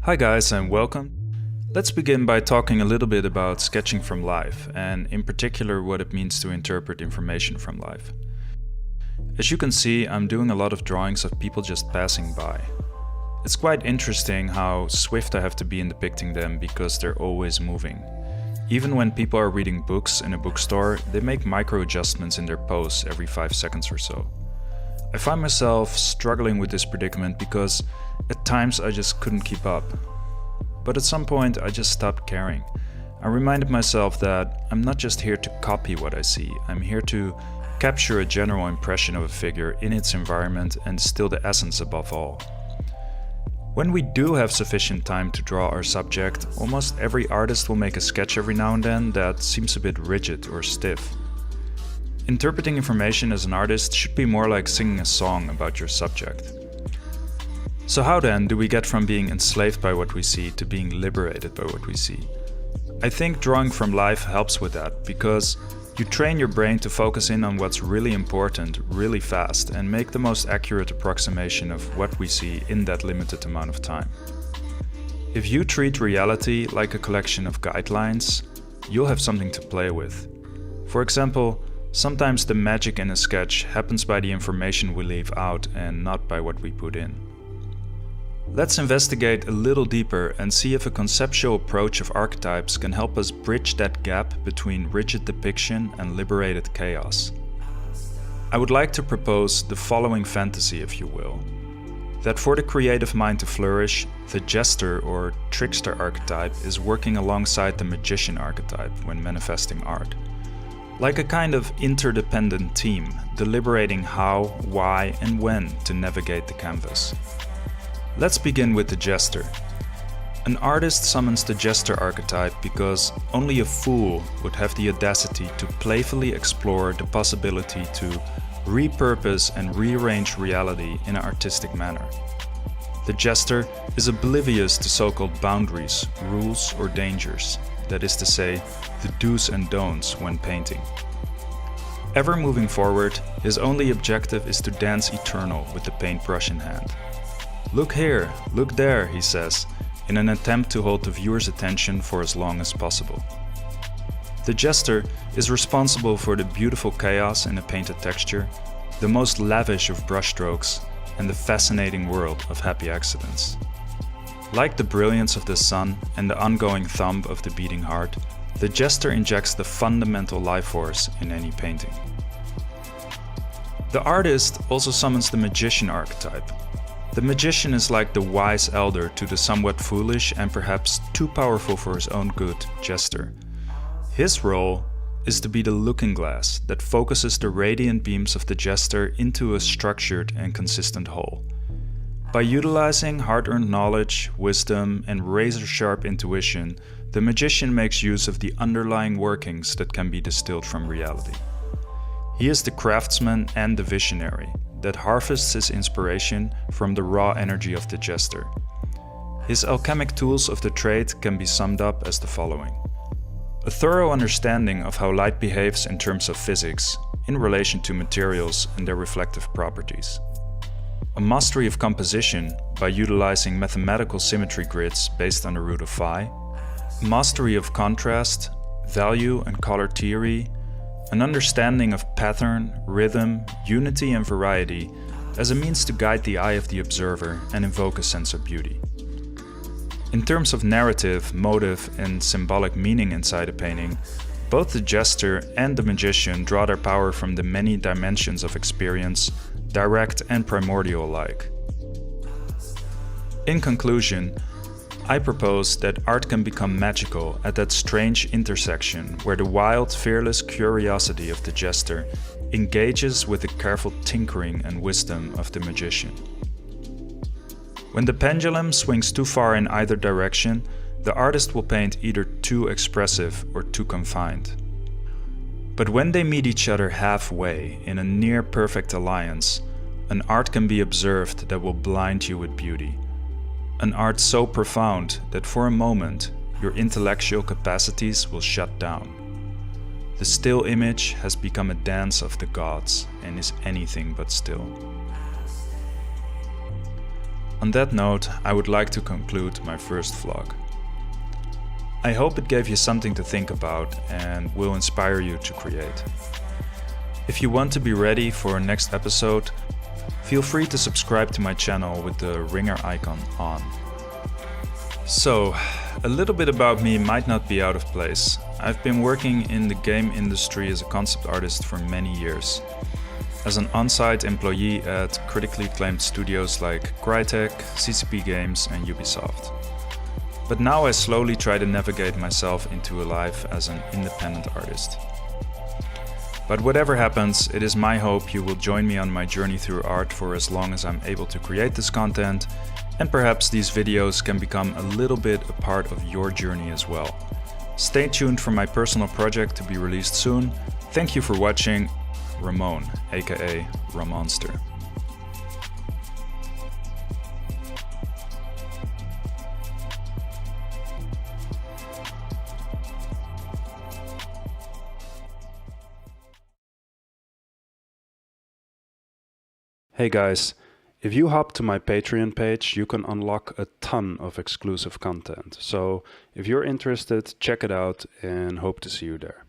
Hi guys and welcome. Let's begin by talking a little bit about sketching from life, and in particular what it means to interpret information from life. As you can see, I'm doing a lot of drawings of people just passing by. It's quite interesting how swift I have to be in depicting them because they're always moving. Even when people are reading books in a bookstore, they make micro adjustments in their pose every 5 seconds or so. I find myself struggling with this predicament because at times I just couldn't keep up. But at some point I just stopped caring. I reminded myself that I'm not just here to copy what I see, I'm here to capture a general impression of a figure in its environment and still the essence above all. When we do have sufficient time to draw our subject, almost every artist will make a sketch every now and then that seems a bit rigid or stiff. Interpreting information as an artist should be more like singing a song about your subject. So how then do we get from being enslaved by what we see to being liberated by what we see? I think drawing from life helps with that, because you train your brain to focus in on what's really important really fast and make the most accurate approximation of what we see in that limited amount of time. If you treat reality like a collection of guidelines, you'll have something to play with. For example, sometimes the magic in a sketch happens by the information we leave out and not by what we put in. Let's investigate a little deeper and see if a conceptual approach of archetypes can help us bridge that gap between rigid depiction and liberated chaos. I would like to propose the following fantasy, if you will. That for the creative mind to flourish, the Jester or Trickster archetype is working alongside the Magician archetype when manifesting art. Like a kind of interdependent team, deliberating how, why, and when to navigate the canvas. Let's begin with the Jester. An artist summons the Jester archetype because only a fool would have the audacity to playfully explore the possibility to repurpose and rearrange reality in an artistic manner. The Jester is oblivious to so-called boundaries, rules, or dangers, that is to say, the do's and don'ts when painting. Ever moving forward, his only objective is to dance eternal with the paintbrush in hand. "Look here, look there," he says, in an attempt to hold the viewer's attention for as long as possible. The Jester is responsible for the beautiful chaos in a painted texture, the most lavish of brushstrokes, and the fascinating world of happy accidents. Like the brilliance of the sun and the ongoing thump of the beating heart, the Jester injects the fundamental life force in any painting. The artist also summons the Magician archetype. The Magician is like the wise elder to the somewhat foolish and perhaps too powerful for his own good Jester. His role is to be the looking glass that focuses the radiant beams of the Jester into a structured and consistent whole. By utilizing hard-earned knowledge, wisdom, and razor-sharp intuition, the Magician makes use of the underlying workings that can be distilled from reality. He is the craftsman and the visionary that harvests his inspiration from the raw energy of the Jester. His alchemic tools of the trade can be summed up as the following. A thorough understanding of how light behaves in terms of physics, in relation to materials and their reflective properties. A mastery of composition by utilizing mathematical symmetry grids based on the root of phi. Mastery of contrast, value and color theory. An understanding of pattern, rhythm, unity and variety as a means to guide the eye of the observer and invoke a sense of beauty. In terms of narrative, motive and symbolic meaning inside a painting, both the Jester and the Magician draw their power from the many dimensions of experience, direct and primordial alike. In conclusion, I propose that art can become magical at that strange intersection where the wild, fearless curiosity of the Jester engages with the careful tinkering and wisdom of the Magician. When the pendulum swings too far in either direction, the artist will paint either too expressive or too confined. But when they meet each other halfway in a near-perfect alliance, an art can be observed that will blind you with beauty. An art so profound that for a moment your intellectual capacities will shut down. The still image has become a dance of the gods and is anything but still. On that note, I would like to conclude my first vlog. I hope it gave you something to think about and will inspire you to create. If you want to be ready for our next episode, feel free to subscribe to my channel with the ringer icon on. So, a little bit about me might not be out of place. I've been working in the game industry as a concept artist for many years. As an on-site employee at critically acclaimed studios like Crytek, CCP Games and Ubisoft. But now I slowly try to navigate myself into a life as an independent artist. But whatever happens, it is my hope you will join me on my journey through art for as long as I'm able to create this content, and perhaps these videos can become a little bit a part of your journey as well. Stay tuned for my personal project to be released soon. Thank you for watching. Ramon, aka Ramonster. Hey guys, if you hop to my Patreon page, you can unlock a ton of exclusive content. So if you're interested, check it out and hope to see you there.